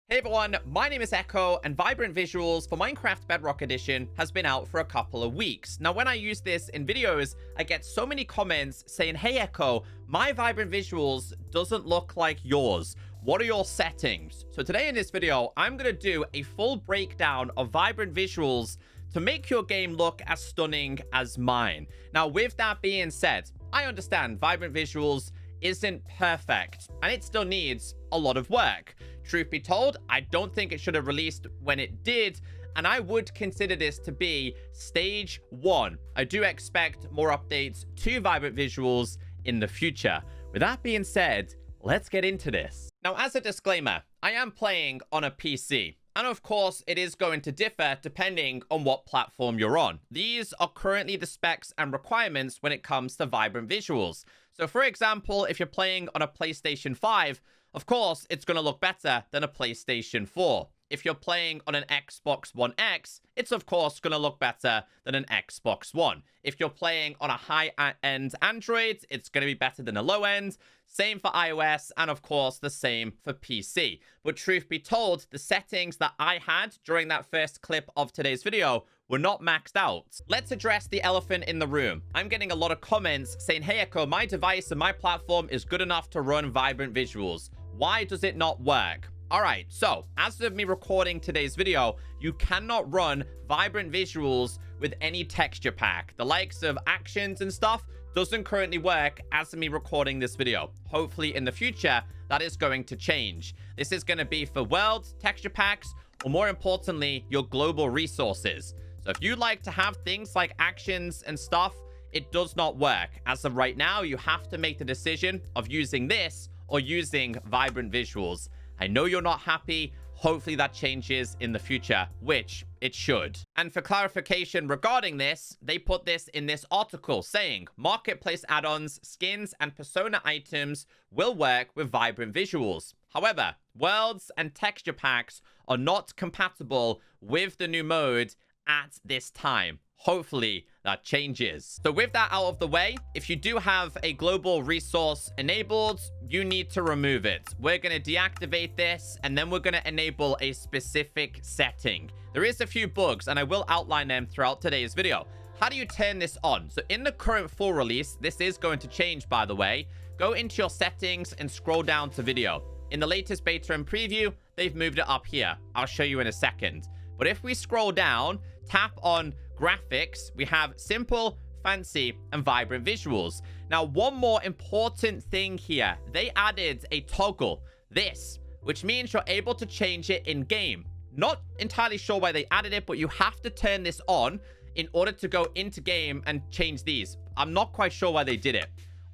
Hey everyone, my name is Echo, and Vibrant Visuals for Minecraft Bedrock Edition has been out for a couple of weeks. Now, when I use this in videos, I get so many comments saying, hey Echo, my Vibrant Visuals doesn't look like yours. What are your settings? So today in this video, I'm going to do a full breakdown of Vibrant Visuals to make your game look as stunning as mine. Now, with that being said, I understand Vibrant Visuals isn't perfect, and it still needs a lot of work. Truth be told, I don't think it should have released when it did, and I would consider this to be stage 1. I do expect more updates to Vibrant Visuals in the future. With that being said, let's get into this. Now, as a disclaimer, I am playing on a PC. And of course, it is going to differ depending on what platform you're on. These are currently the specs and requirements when it comes to Vibrant Visuals. So for example, if you're playing on a PlayStation 5, of course, it's going to look better than a PlayStation 4. If you're playing on an Xbox One X, it's of course going to look better than an Xbox One. If you're playing on a high-end Android, it's going to be better than a low-end. Same for iOS, and of course, the same for PC. But truth be told, the settings that I had during that first clip of today's video were not maxed out. Let's address the elephant in the room. I'm getting a lot of comments saying, hey Echo, my device and my platform is good enough to run Vibrant Visuals. Why does it not work? All right, so as of me recording today's video, you cannot run Vibrant Visuals with any texture pack. The likes of actions and stuff doesn't currently work as of me recording this video. Hopefully in the future, that is going to change. This is going to be for world texture packs, or more importantly, your global resources. So if you like to have things like actions and stuff, it does not work. As of right now, you have to make the decision of using this or using Vibrant Visuals. I know you're not happy. Hopefully that changes in the future, which it should. And for clarification regarding this, they put this in this article saying marketplace add-ons, skins, and persona items will work with Vibrant Visuals. However, worlds and texture packs are not compatible with the new mode at this time. Hopefully that changes. So with that out of the way, if you do have a global resource enabled, you need to remove it. We're going to deactivate this, and then we're going to enable a specific setting. There is a few bugs, and I will outline them throughout today's video. How do you turn this on? So in the current full release, this is going to change, by the way. Go into your settings and scroll down to video. In the latest beta and preview, they've moved it up here. I'll show you in a second. But if we scroll down, tap on graphics, we have simple, fancy, and Vibrant Visuals. Now, one more important thing here. They added a toggle, this, which means you're able to change it in game. Not entirely sure why they added it, but you have to turn this on in order to go into game and change these. I'm not quite sure why they did it.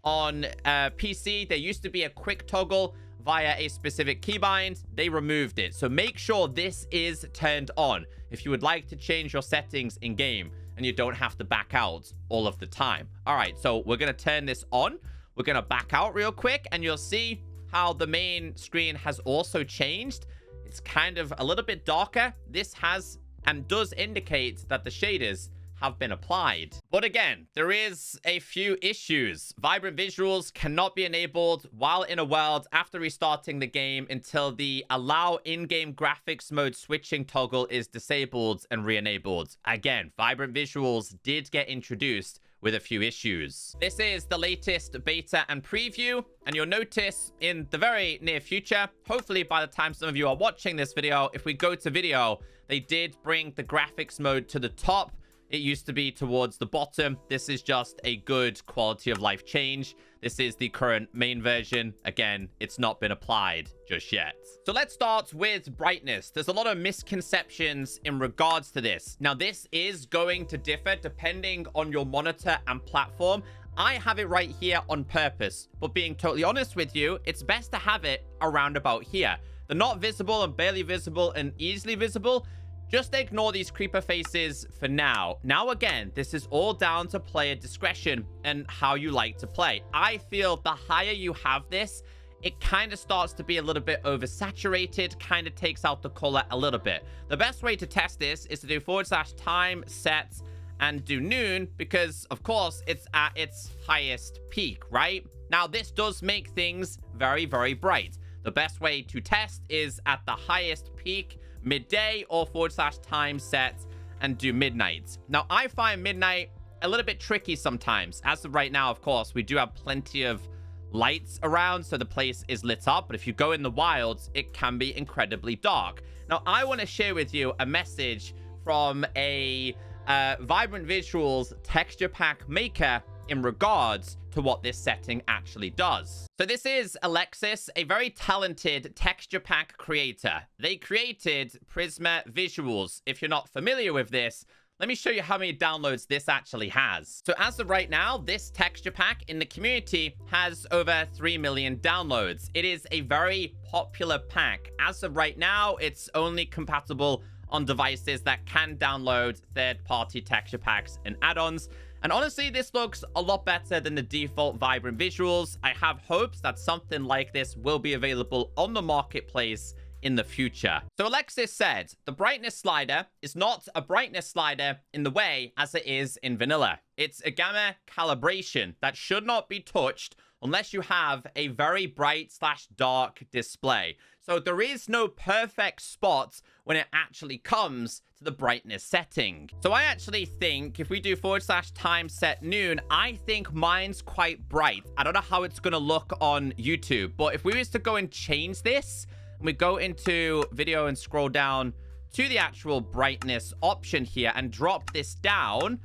On PC, there used to be a quick toggle via a specific keybind. They removed it. So make sure this is turned on if you would like to change your settings in game and you don't have to back out all of the time. All right, so we're going to turn this on. We're going to back out real quick, and you'll see how the main screen has also changed. It's kind of a little bit darker. This has and does indicate that the shaders have been applied. But again, there is a few issues. Vibrant Visuals cannot be enabled while in a world after restarting the game until the allow in-game graphics mode switching toggle is disabled and re-enabled. Again, Vibrant Visuals did get introduced with a few issues. This is the latest beta and preview, and you'll notice in the very near future, hopefully by the time some of you are watching this video, if we go to video, they did bring the graphics mode to the top. It used to be towards the bottom. This is just a good quality of life change. This is the current main version. Again, it's not been applied just yet. So let's start with brightness. There's a lot of misconceptions in regards to this. Now, this is going to differ depending on your monitor and platform. I have it right here on purpose, but being totally honest with you, it's best to have it around about here. The not visible and barely visible and easily visible, just ignore these creeper faces for now. Now, again, this is all down to player discretion and how you like to play. I feel the higher you have this, it kind of starts to be a little bit oversaturated, kind of takes out the color a little bit. The best way to test this is to do /time set and do noon, because of course it's at its highest peak, right? Now, this does make things very, very bright. the best way to test is at the highest peak, midday, or / time set, and do midnight. Now, I find midnight a little bit tricky sometimes. As of right now, of course, we do have plenty of lights around, so the place is lit up. But if you go in the wilds, it can be incredibly dark. Now, I want to share with you a message from a Vibrant Visuals texture pack maker in regards to what this setting actually does. So this is Alexis, a very talented texture pack creator. They created Prisma Visuals. If you're not familiar with this, let me show you how many downloads this actually has. So as of right now, this texture pack in the community has over 3 million downloads. It is a very popular pack. As of right now, it's only compatible on devices that can download third-party texture packs and add-ons. And honestly, this looks a lot better than the default Vibrant Visuals. I have hopes that something like this will be available on the marketplace in the future. So Alexis said, the brightness slider is not a brightness slider in the way as it is in vanilla. It's a gamma calibration that should not be touched unless you have a very bright / dark display. So there is no perfect spot when it actually comes to the brightness setting. So I actually think if we do / time set noon, I think mine's quite bright. I don't know how it's gonna look on YouTube, but if we was to go and change this, and we go into video and scroll down to the actual brightness option here and drop this down,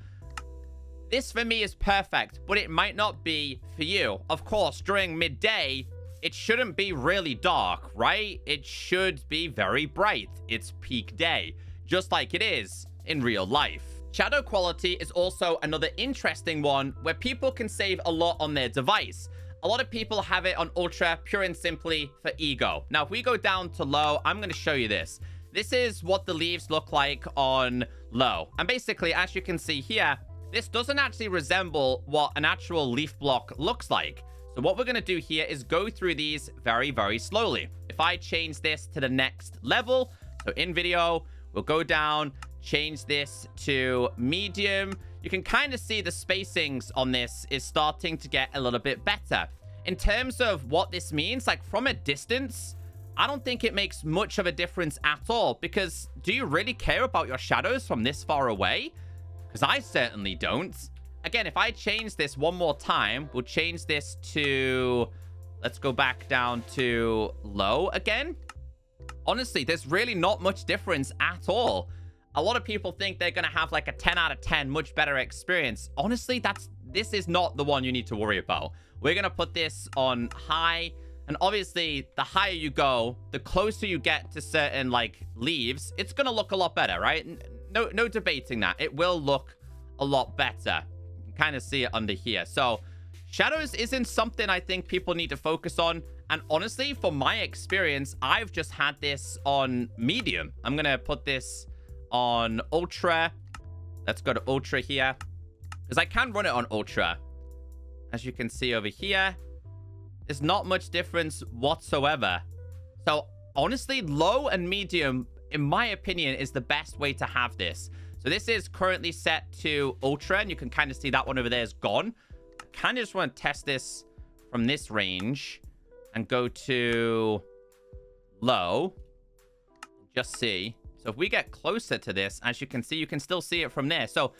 this for me is perfect, but it might not be for you. Of course, during midday, it shouldn't be really dark, right? It should be very bright. It's peak day, just like it is in real life. Shadow quality is also another interesting one where people can save a lot on their device. A lot of people have it on ultra, pure and simply for ego. Now, if we go down to low, I'm going to show you this. This is what the leaves look like on low. And basically, as you can see here, this doesn't actually resemble what an actual leaf block looks like. So what we're going to do here is go through these very, very slowly. If I change this to the next level, so in video, we'll go down, change this to medium. You can kind of see the spacings on this is starting to get a little bit better. In terms of what this means, like from a distance, I don't think it makes much of a difference at all, because do you really care about your shadows from this far away? Because I certainly don't. Again, if I change this one more time, we'll change this to, let's go back down to low again. Honestly, there's really not much difference at all. A lot of people think they're going to have like a 10 out of 10, much better experience. Honestly, this is not the one you need to worry about. We're going to put this on high. And obviously, the higher you go, the closer you get to certain like leaves, it's going to look a lot better, right? No debating that. It will look a lot better. You can kind of see it under here. So shadows isn't something I think people need to focus on. And honestly, from my experience, I've just had this on medium. I'm going to put this on ultra. Let's go to ultra here, because I can run it on ultra. As you can see over here, there's not much difference whatsoever. So honestly, low and medium, in my opinion, is the best way to have this. So this is currently set to ultra, and you can kind of see that one over there is gone. I kind of just want to test this from this range and go to low. Just see. So if we get closer to this, as you can see, you can still see it from there. So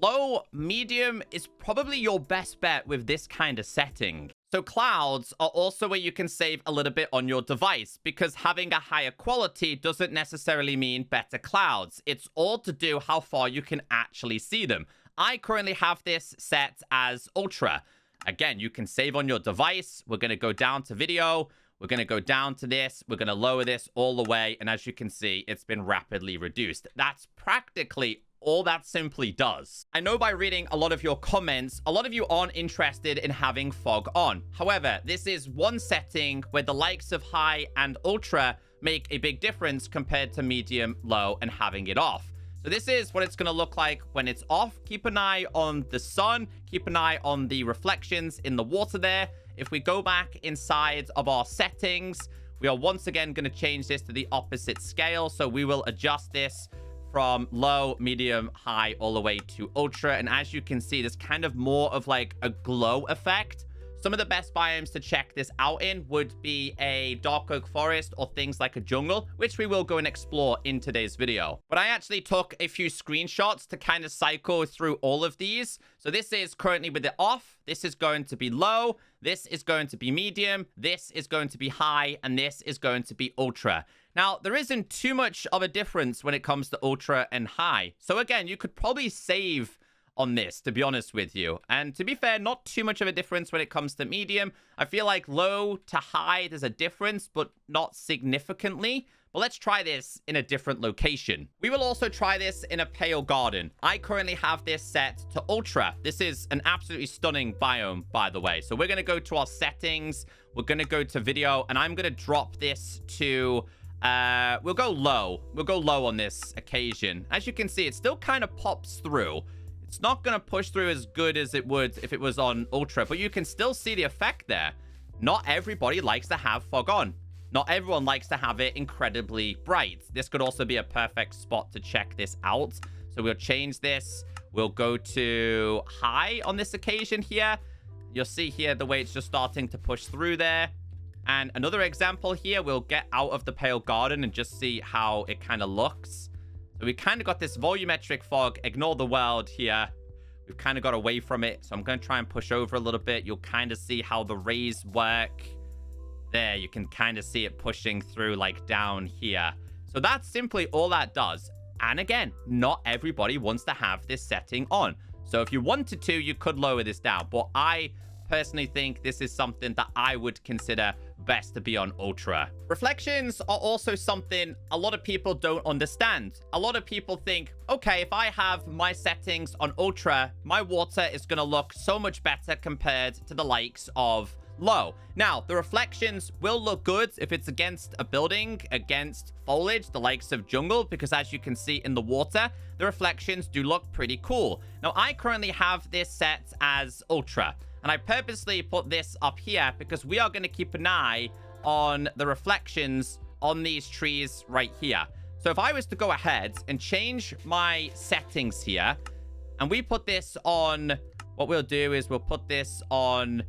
low, medium is probably your best bet with this kind of setting. So clouds are also where you can save a little bit on your device, because having a higher quality doesn't necessarily mean better clouds. It's all to do how far you can actually see them. I currently have this set as ultra. Again, you can save on your device. We're going to go down to video. We're going to go down to this. We're going to lower this all the way. And as you can see, it's been rapidly reduced. That's practically all that simply does. I know by reading a lot of your comments, a lot of you aren't interested in having fog on. However, this is one setting where the likes of high and ultra make a big difference compared to medium, low, and having it off. So this is what it's going to look like when it's off. Keep an eye on the sun. Keep an eye on the reflections in the water there. If we go back inside of our settings, we are once again going to change this to the opposite scale. So we will adjust this from low, medium, high, all the way to ultra. And as you can see, there's kind of more of like a glow effect. Some of the best biomes to check this out in would be a dark oak forest or things like a jungle, which we will go and explore in today's video. But I actually took a few screenshots to kind of cycle through all of these. So this is currently with it off. This is going to be low. This is going to be medium. This is going to be high. And this is going to be ultra. Now, there isn't too much of a difference when it comes to ultra and high. So again, you could probably save on this, to be honest with you. And to be fair, not too much of a difference when it comes to medium. I feel like low to high, there's a difference, but not significantly. But let's try this in a different location. We will also try this in a pale garden. I currently have this set to ultra. This is an absolutely stunning biome, by the way. So we're going to go to our settings. We're going to go to video, and I'm going to drop this to... we'll go low. We'll go low on this occasion. As you can see, it still kind of pops through. It's not going to push through as good as it would if it was on ultra, but you can still see the effect there. Not everybody likes to have fog on. Not everyone likes to have it incredibly bright. This could also be a perfect spot to check this out. So we'll change this. We'll go to high on this occasion here. You'll see here the way it's just starting to push through there. And another example here, we'll get out of the pale garden and just see how it kind of looks. So we kind of got this volumetric fog. Ignore the world here. We've kind of got away from it. So I'm going to try and push over a little bit. You'll kind of see how the rays work. There, you can kind of see it pushing through like down here. So that's simply all that does. And again, not everybody wants to have this setting on. So if you wanted to, you could lower this down. But I personally think this is something that I would consider best to be on ultra. Reflections are also something a lot of people don't understand. A lot of people think, okay, if I have my settings on ultra, my water is going to look so much better compared to the likes of low. Now, the reflections will look good if it's against a building, against foliage, the likes of jungle, because as you can see in the water, the reflections do look pretty cool. Now, I currently have this set as ultra. And I purposely put this up here because we are going to keep an eye on the reflections on these trees right here. So if I was to go ahead and change my settings here, and we put this on, what we'll do is we'll put this on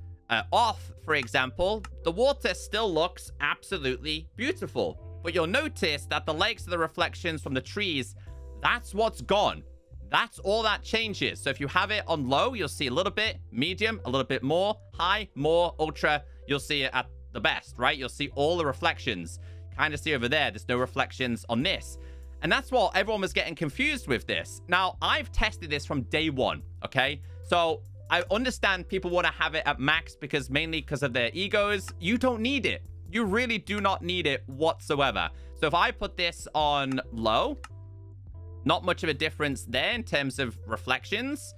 off, for example, the water still looks absolutely beautiful. But you'll notice that the likes of the reflections from the trees, that's what's gone. That's all that changes. So if you have it on low, you'll see a little bit, medium, a little bit more, high, more, ultra, you'll see it at the best, right? You'll see all the reflections. Kind of see over there, there's no reflections on this. And that's what everyone was getting confused with this. Now, I've tested this from day one, okay? So I understand people want to have it at max mainly because of their egos. You don't need it. You really do not need it whatsoever. So if I put this on low, not much of a difference there in terms of reflections.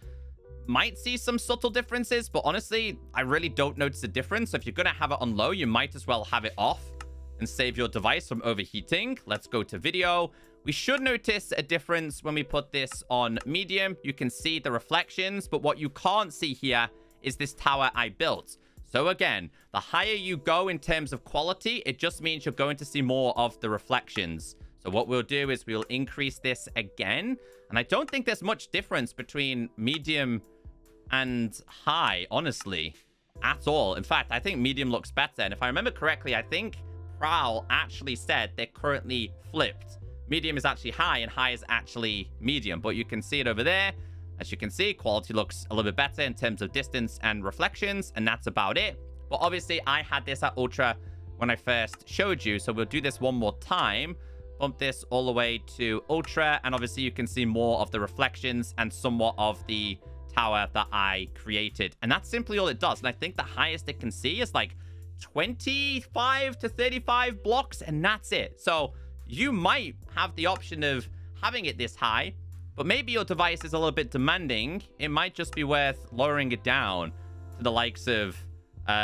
Might see some subtle differences, but honestly, I really don't notice a difference. So if you're going to have it on low, you might as well have it off and save your device from overheating. Let's go to video. We should notice a difference when we put this on medium. You can see the reflections, but what you can't see here is this tower I built. So again, the higher you go in terms of quality, it just means you're going to see more of the reflections. So what we'll do is we'll increase this again. And I don't think there's much difference between medium and high, honestly, at all. In fact, I think medium looks better. And if I remember correctly, I think Prowl actually said they're currently flipped. Medium is actually high and high is actually medium. But you can see it over there. As you can see, quality looks a little bit better in terms of distance and reflections. And that's about it. But obviously, I had this at ultra when I first showed you. So we'll do this one more time. Bump this all the way to ultra, and obviously you can see more of the reflections and somewhat of the tower that I created. And that's simply all it does. And I think the highest it can see is like 25 to 35 blocks, and that's it. So you might have the option of having it this high, but maybe your device is a little bit demanding. It might just be worth lowering it down to the likes of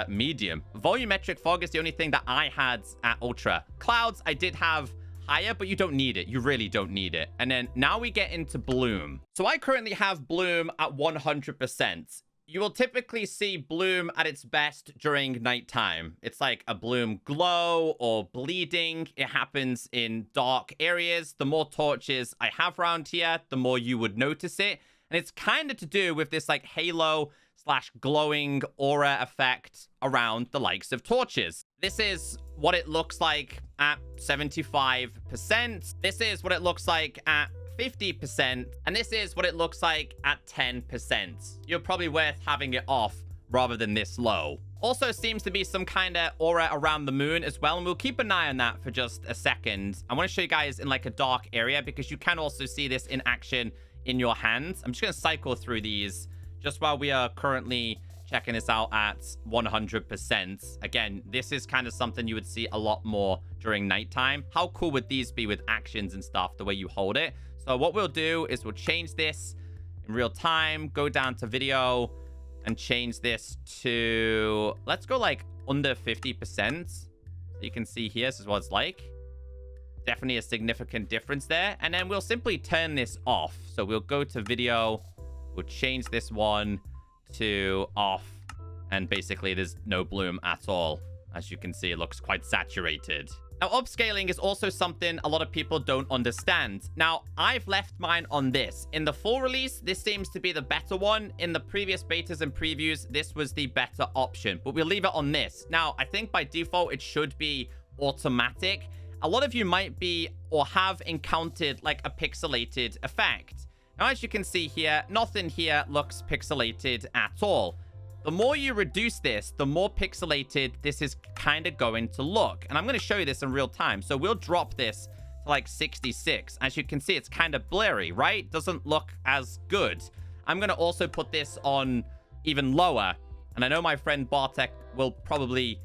medium. Volumetric fog is the only thing that I had at ultra. Clouds, I did have higher, but you don't need it. You really don't need it. And then now we get into bloom. So I currently have bloom at 100%. You will typically see bloom at its best during nighttime. It's like a bloom glow or bleeding. It happens in dark areas. The more torches I have around here, the more you would notice it. And it's kind of to do with this like halo slash glowing aura effect around the likes of torches. This is what it looks like at 75%. This is what it looks like at 50%. And this is what it looks like at 10%. You're probably worth having it off rather than this low. Also seems to be some kind of aura around the moon as well, and we'll keep an eye on that for just a second. I want to show you guys in like a dark area because you can also see this in action in your hands. I'm just going to cycle through these just while we are currently checking this out at 100%. Again, this is kind of something you would see a lot more during nighttime. How cool would these be with actions and stuff, the way you hold it? So what we'll do is we'll change this in real time, go down to video, and change this to, let's go like under 50%. You can see here, this is what it's like. Definitely a significant difference there. And then we'll simply turn this off. So we'll go to video, we'll change this one to off, and basically there's no bloom at all. As you can see, it looks quite saturated. Now, upscaling is also something a lot of people don't understand. Now, I've left mine on this. In the full release, this seems to be the better one. In the previous betas and previews, this was the better option, but we'll leave it on this. Now, I think by default, it should be automatic. A lot of you might be or have encountered like a pixelated effect. Now, as you can see here, nothing here looks pixelated at all. The more you reduce this, the more pixelated this is kind of going to look. And I'm going to show you this in real time. So we'll drop this to like 66. As you can see, it's kind of blurry, right? Doesn't look as good. I'm going to also put this on even lower. And I know my friend Bartek will probably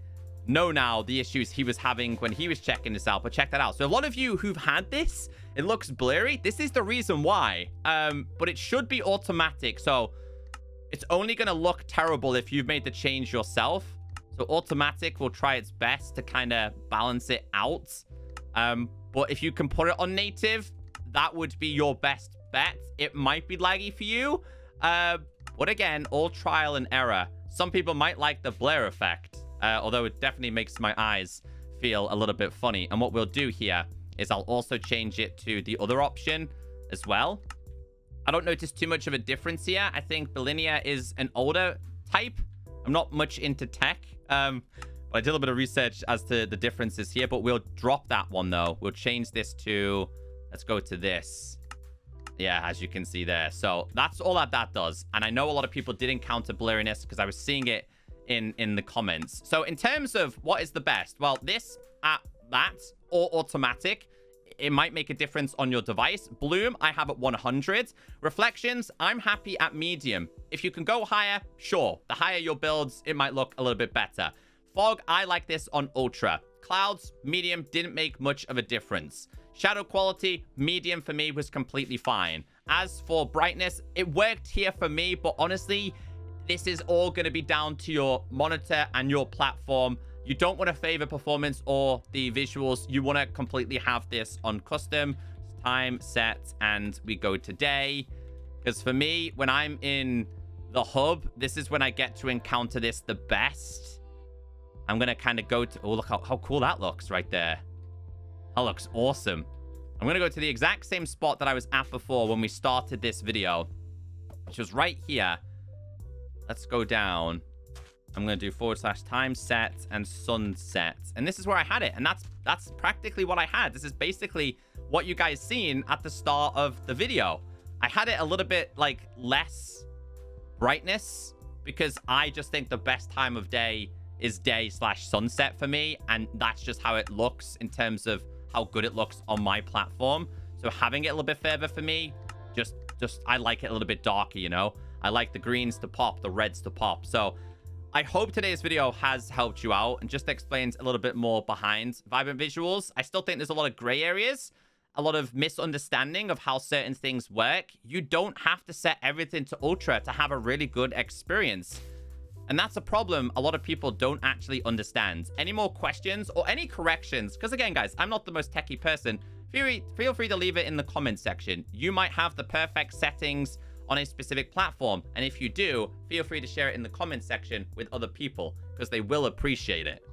know now the issues he was having when he was checking this out, but check that out. So a lot of you who've had this, it looks blurry. This is the reason why. But it should be automatic. So it's only going to look terrible if you've made the change yourself. So automatic will try its best to kind of balance it out. But if you can put it on native, that would be your best bet. It might be laggy for you. But again, all trial and error. Some people might like the blur effect, although it definitely makes my eyes feel a little bit funny. And what we'll do here is I'll also change it to the other option as well. I don't notice too much of a difference here. I think Bilinia is an older type. I'm not much into tech, but I did a little bit of research as to the differences here, but we'll drop that one though. We'll change this to, let's go to this. Yeah, as you can see there. So that's all that does. And I know a lot of people did encounter blurriness because I was seeing it in the comments. So in terms of what is the best, well, this at that or automatic, it might make a difference on your device. Bloom, I have at 100. Reflections, I'm happy at medium. If you can go higher, sure. The higher your builds, it might look a little bit better. Fog, I like this on ultra. Clouds, medium, didn't make much of a difference. Shadow quality, medium for me was completely fine. As for brightness, it worked here for me, but honestly, this is all going to be down to your monitor and your platform. You don't want to favor performance or the visuals. You want to completely have this on custom, time, set, and we go to day. Because for me, when I'm in the hub, this is when I get to encounter this the best. I'm going to kind of go to... Oh, look how cool that looks right there. That looks awesome. I'm going to go to the exact same spot that I was at before when we started this video, which was right here. Let's go down. I'm going to do / time set and sunset. And this is where I had it. And that's practically what I had. This is basically what you guys seen at the start of the video. I had it a little bit like less brightness because I just think the best time of day is day / sunset for me. And that's just how it looks in terms of how good it looks on my platform. So having it a little bit further for me, just I like it a little bit darker, you know? I like the greens to pop, the reds to pop. So I hope today's video has helped you out and just explains a little bit more behind Vibrant Visuals. I still think there's a lot of gray areas, a lot of misunderstanding of how certain things work. You don't have to set everything to ultra to have a really good experience. And that's a problem a lot of people don't actually understand. Any more questions or any corrections? Because again, guys, I'm not the most techie person. Feel free to leave it in the comment section. You might have the perfect settings on a specific platform. And if you do, feel free to share it in the comment section with other people because they will appreciate it.